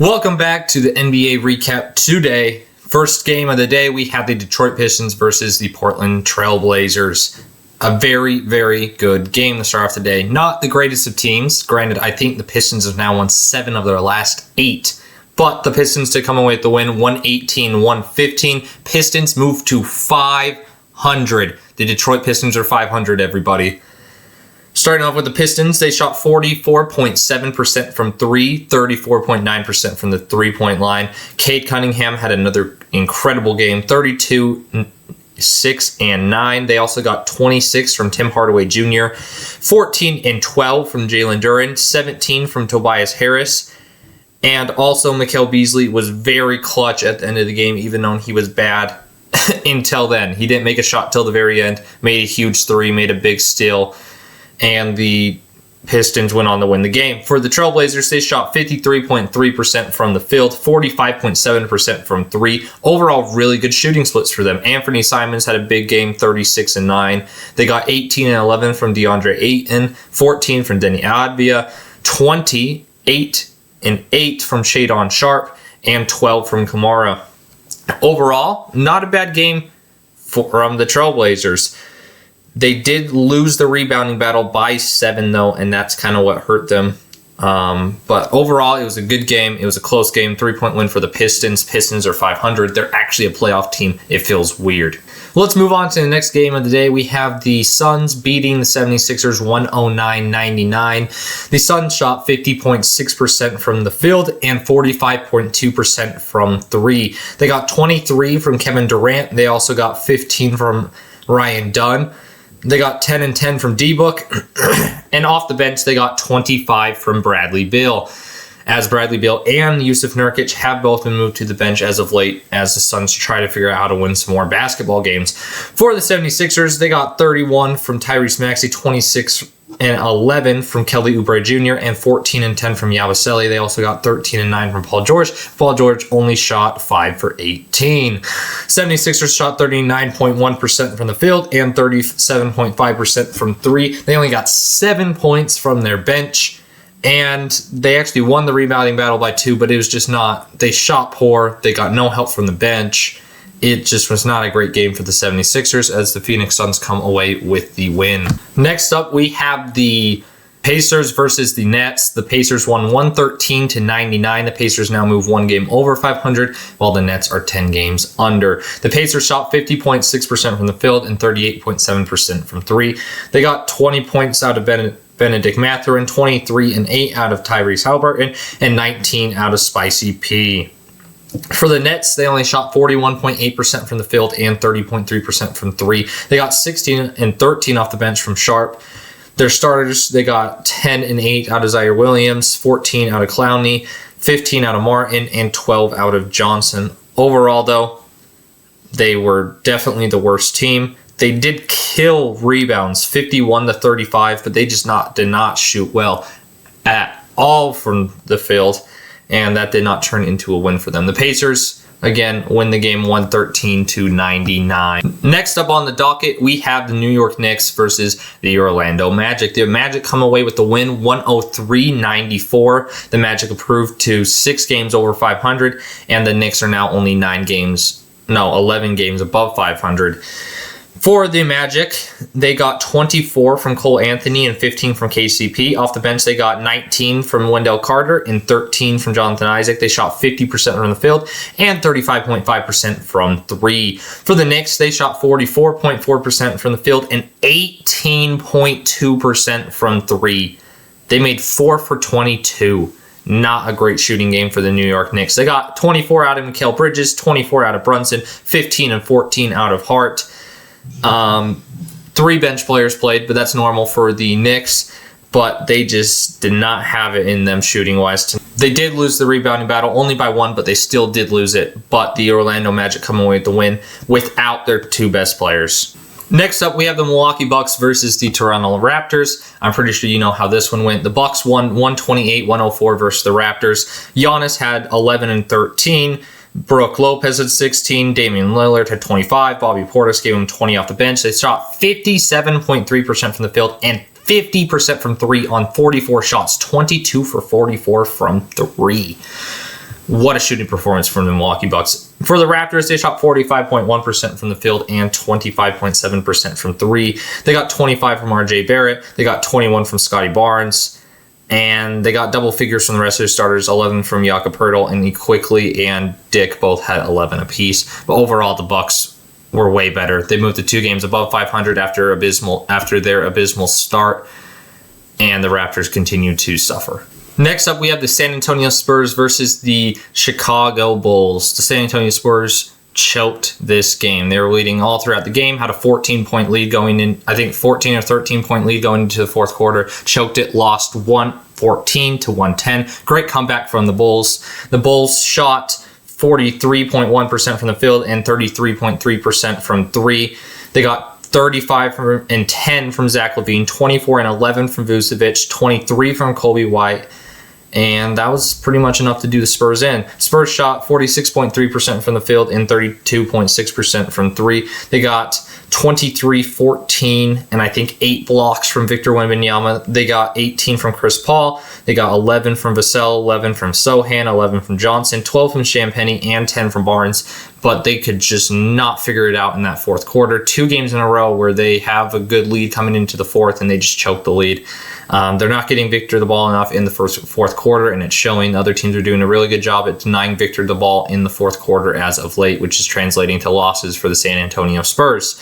Welcome back to the NBA recap. Today, first game of the day, we have the Detroit Pistons versus the Portland Trailblazers. A very, very good game to start off the day. Not the greatest of teams. Granted, I think the Pistons have now won 7 of their last 8. But the Pistons to come away with the win, 118-115. Pistons move to 500. The Detroit Pistons are 500, everybody. Starting off with the Pistons, they shot 44.7% from 3, 34.9% from the three-point line. Cade Cunningham had another incredible game, 32, 6, and 9. They also got 26 from Tim Hardaway Jr., 14 and 12 from Jalen Duren, 17 from Tobias Harris, and also Mikal Beasley was very clutch at the end of the game, even though he was bad until then. He didn't make a shot till the very end, made a huge three, made a big steal, and the Pistons went on to win the game. For the Trailblazers, they shot 53.3% from the field, 45.7% from 3. Overall, really good shooting splits for them. Anthony Simons had a big game, 36 and 9. They got 18 and 11 from DeAndre Ayton, 14 from Denny Advia, 28 and 8 from Shadon Sharp, and 12 from Kamara. Overall, not a bad game from the Trailblazers. They did lose the rebounding battle by 7, though, and that's kind of what hurt them. But overall, it was a good game. It was a close game. 3-point win for the Pistons. Pistons are 500. They're actually a playoff team. It feels weird. Let's move on to the next game of the day. We have the Suns beating the 76ers 109-99. The Suns shot 50.6% from the field and 45.2% from 3. They got 23 from Kevin Durant. They also got 15 from Ryan Dunn. They got 10 and 10 from D-Book, and off the bench, they got 25 from Bradley Beal. As Bradley Beal and Yusuf Nurkic have both been moved to the bench as of late as the Suns try to figure out how to win some more basketball games. For the 76ers, they got 31 from Tyrese Maxey, 26 and 11 from Kelly Oubre Jr., and 14 and 10 from Yabusele. They also got 13 and 9 from Paul George. Paul George only shot 5 for 18. 76ers shot 39.1% from the field and 37.5% from 3. They only got 7 points from their bench, and they actually won the rebounding battle by 2, but it was just not. They shot poor. They got no help from the bench. It just was not a great game for the 76ers as the Phoenix Suns come away with the win. Next up, we have the Pacers versus the Nets. The Pacers won 113-99. The Pacers now move 1 game over 500, while the Nets are 10 games under. The Pacers shot 50.6% from the field and 38.7% from 3. They got 20 points out of Benedict Mathurin, 23 and 8 out of Tyrese Haliburton, and 19 out of Spicy P. For the Nets, they only shot 41.8% from the field and 30.3% from 3. They got 16 and 13 off the bench from Sharp. Their starters, they got 10 and 8 out of Zaire Williams, 14 out of Clowney, 15 out of Martin, and 12 out of Johnson. Overall, though, they were definitely the worst team. They did kill rebounds, 51-35, but they just did not shoot well at all from the field, and that did not turn into a win for them. The Pacers, again, win the game 113-99. Next up on the docket, we have the New York Knicks versus the Orlando Magic. The Magic come away with the win 103-94. The Magic improved to 6 games over 500, and the Knicks are now only 11 games above 500. For the Magic, they got 24 from Cole Anthony and 15 from KCP. Off the bench, they got 19 from Wendell Carter and 13 from Jonathan Isaac. They shot 50% from the field and 35.5% from 3. For the Knicks, they shot 44.4% from the field and 18.2% from 3. They made 4 for 22. Not a great shooting game for the New York Knicks. They got 24 out of Mikal Bridges, 24 out of Brunson, 15 and 14 out of Hart. 3 bench players played, but that's normal for the Knicks, but they just did not have it in them shooting wise. They did lose the rebounding battle only by 1, but they still did lose it. But the Orlando Magic come away with the win without their 2 best players. Next up, we have the Milwaukee Bucks versus the Toronto Raptors. I'm pretty sure you know how this one went. The Bucks won 128-104 versus the Raptors. Giannis had 11 and 13. Brook Lopez had 16. Damian Lillard had 25. Bobby Portis gave him 20 off the bench. They shot 57.3% from the field and 50% from 3 on 44 shots. 22 for 44 from 3. What a shooting performance from the Milwaukee Bucks. For the Raptors, they shot 45.1% from the field and 25.7% from three. They got 25 from RJ Barrett. They got 21 from Scotty Barnes. And they got double figures from the rest of their starters, 11 from Jakob Poeltl, and Quickly and Dick both had 11 apiece. But overall, the Bucks were way better. They moved to 2 games above 500 after their abysmal start, and the Raptors continued to suffer. Next up, we have the San Antonio Spurs versus the Chicago Bulls. The San Antonio Spurs choked this game. They were leading all throughout the game, had a 14-point lead going in, I think 14 or 13-point lead going into the fourth quarter, choked it, lost 114 to 110. Great comeback from the Bulls. The Bulls shot 43.1% from the field and 33.3% from three. They got 35 and 10 from Zach LaVine, 24 and 11 from Vucevic, 23 from Kobe White. And that was pretty much enough to do the Spurs in. Spurs shot 46.3% from the field and 32.6% from three. They got 23, 14, and I think 8 blocks from Victor Wembanyama. They got 18 from Chris Paul. They got 11 from Vassell, 11 from Sohan, 11 from Johnson, 12 from Champagnie, and 10 from Barnes. But they could just not figure it out in that fourth quarter. 2 games in a row where they have a good lead coming into the fourth, and they just choke the lead. They're not getting Victor the ball enough in the fourth quarter, and it's showing. The other teams are doing a really good job at denying Victor the ball in the fourth quarter as of late, which is translating to losses for the San Antonio Spurs.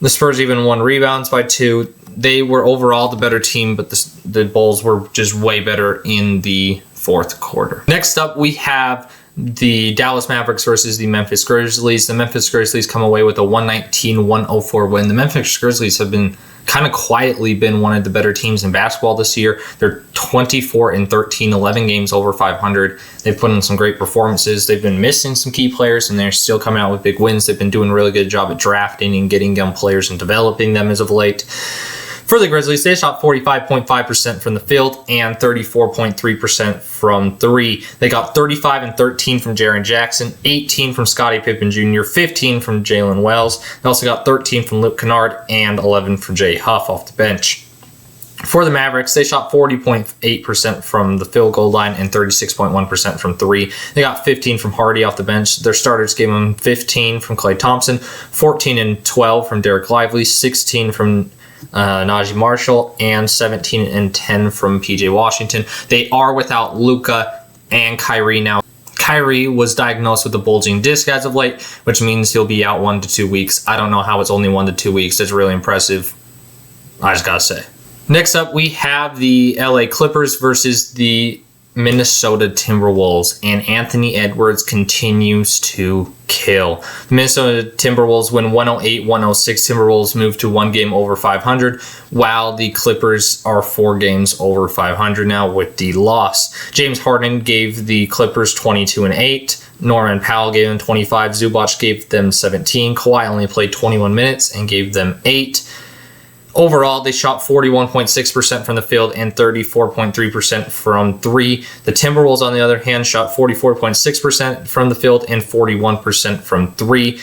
The Spurs even won rebounds by 2. They were overall the better team, but the Bulls were just way better in the fourth quarter. Next up, we have the Dallas Mavericks versus the Memphis Grizzlies. The Memphis Grizzlies come away with a 119-104 win. The Memphis Grizzlies have been kind of quietly been one of the better teams in basketball this year. They're 24 and 13, 11 games over 500. They've put in some great performances. They've been missing some key players, and they're still coming out with big wins. They've been doing a really good job at drafting and getting young players and developing them as of late. For the Grizzlies, they shot 45.5% from the field and 34.3% from three. They got 35 and 13 from Jaren Jackson, 18 from Scottie Pippen Jr., 15 from Jalen Wells. They also got 13 from Luke Kennard and 11 from Jay Huff off the bench. For the Mavericks, they shot 40.8% from the field goal line and 36.1% from three. They got 15 from Hardy off the bench. Their starters gave them 15 from Klay Thompson, 14 and 12 from Derek Lively, 16 from Najee Marshall, and 17 and 10 from PJ Washington. They are without Luka and Kyrie now. Kyrie was diagnosed with a bulging disc as of late, which means he'll be out 1 to 2 weeks. I don't know how it's only 1 to 2 weeks. That's really impressive, I just gotta say. Next up, we have the LA Clippers versus the Minnesota Timberwolves, and Anthony Edwards continues to kill. The Minnesota Timberwolves win 108-106. Timberwolves move to 1 game over 500, while the Clippers are 4 games over 500 now with the loss. James Harden gave the Clippers 22 and 8. Norman Powell gave them 25. Zubac gave them 17. Kawhi only played 21 minutes and gave them 8. Overall, they shot 41.6% from the field and 34.3% from three. The Timberwolves, on the other hand, shot 44.6% from the field and 41% from three.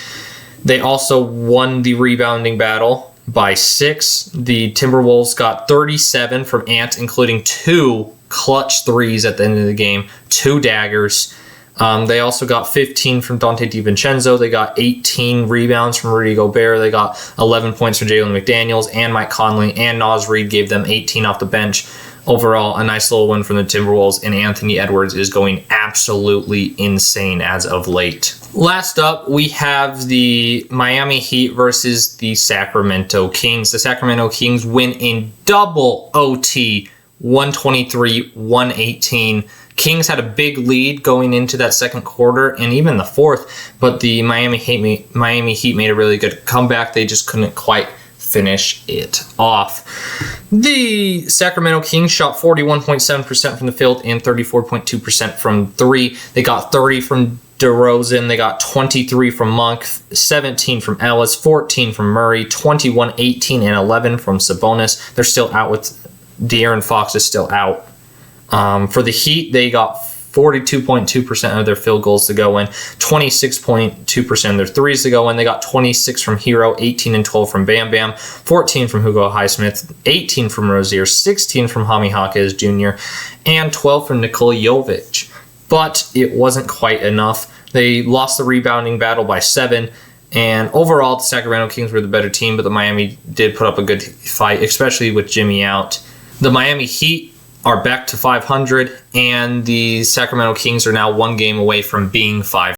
They also won the rebounding battle by 6. The Timberwolves got 37 from Ant, including 2 clutch threes at the end of the game, 2 daggers. They also got 15 from Dante DiVincenzo. They got 18 rebounds from Rudy Gobert. They got 11 points from Jalen McDaniels and Mike Conley, and Naz Reid gave them 18 off the bench. Overall, a nice little win from the Timberwolves, and Anthony Edwards is going absolutely insane as of late. Last up, we have the Miami Heat versus the Sacramento Kings. The Sacramento Kings win in double OT, 123-118. Kings had a big lead going into that second quarter and even the fourth, but the Miami Heat made a really good comeback. They just couldn't quite finish it off. The Sacramento Kings shot 41.7% from the field and 34.2% from three. They got 30 from DeRozan. They got 23 from Monk, 17 from Ellis, 14 from Murray, 21, 18, and 11 from Sabonis. They're still out with De'Aaron Fox is still out. For the Heat, they got 42.2% of their field goals to go in, 26.2% of their threes to go in. They got 26 from Hero, 18 and 12 from Bam Bam, 14 from Hugo Highsmith, 18 from Rozier, 16 from Jaime Jaquez Jr., and 12 from Nikola Jovic. but it wasn't quite enough. They lost the rebounding battle by 7. And overall, the Sacramento Kings were the better team, but the Miami did put up a good fight, especially with Jimmy out. The Miami Heat are back to 500, and the Sacramento Kings are now 1 game away from being 500.